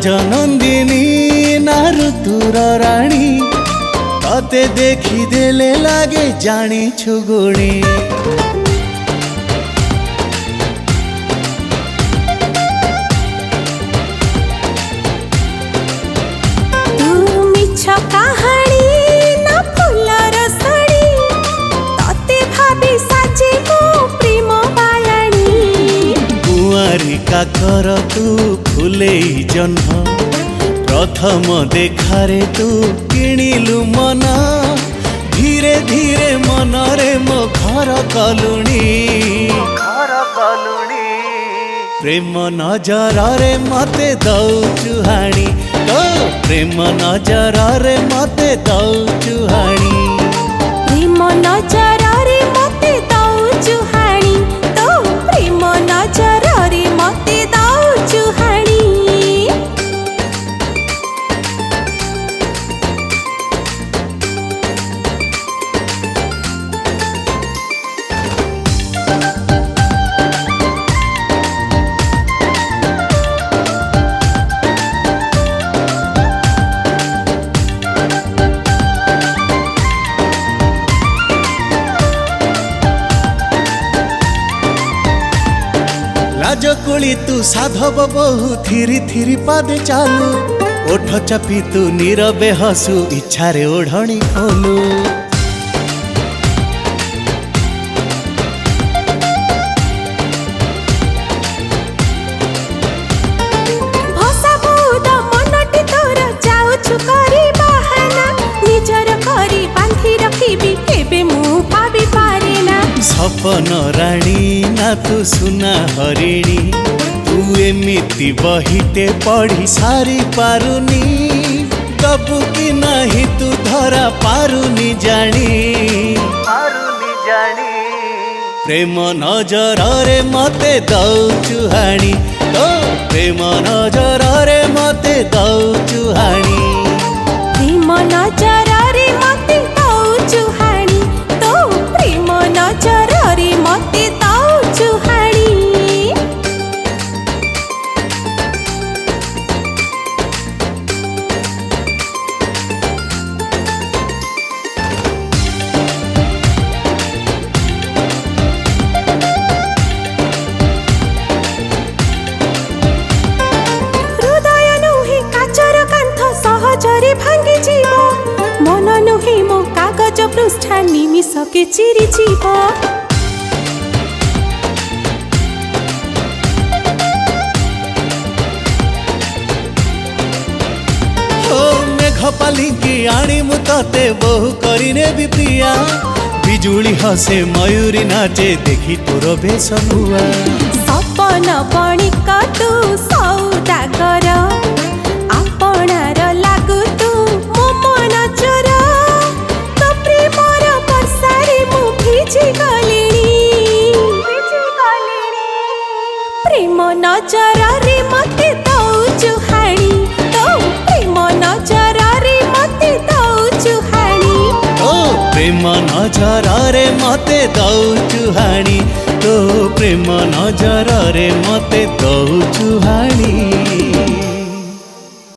राजनंदिनी ना ऋतुर राणी तते देखी देले लागे जानी छुगुणी काकर तू फुले जन्म प्रथम देखारे तू किणिलु मन धीरे धीरे मनरे मो घर कलुणी प्रेम नजर रे मते दौचु हाणी तो प्रेम नजर रे मते दौचु हाणी प्रेम नजर रे मते दौचु हाणी तो प्रेम नजर रे मते दौचु हाणी राजकुली तू साधव बहु थिरी थिरी पादे चालू ओठ चापी तू नीरबे हसु इच्छारे ओढ़णी खोलू सपन राणी ना तू सुना हरिणी तू एमिति बहिते पढ़ी सारी पारुनी कबू कि नहीं तू धरा पारुनी जानी प्रेम नजर रे मते दौचु हाणी तो प्रेम नजर रे मते दौचु हाणी प्रेम नजर रे मते दौचु हाणी तो प्रेम नजर रे मते दौचु हाणी हृदय नुहे काचर कांथ सहजरे भांगी जीव मन नुहे मो कागज पृष्ठा निमिषके चिरी जीव मेघपालिकी आनी मु तते बहु करिने भी प्रिया बिजुली हसे मयूरी नाचे देखी तोर बेश नुआ सपन बणिक तू सौदागर आपणार लागु तू मो मन चोर तो प्रेमर वर्षारे मु भिजी गलिणी प्रेम नजर रे मते दौचु हाणी तो प्रेम नजर रे मते दौचु हाणी तो प्रेम नजर रे मते दौचु हाणी तो प्रेम नजर रे मते दौचु हाणी।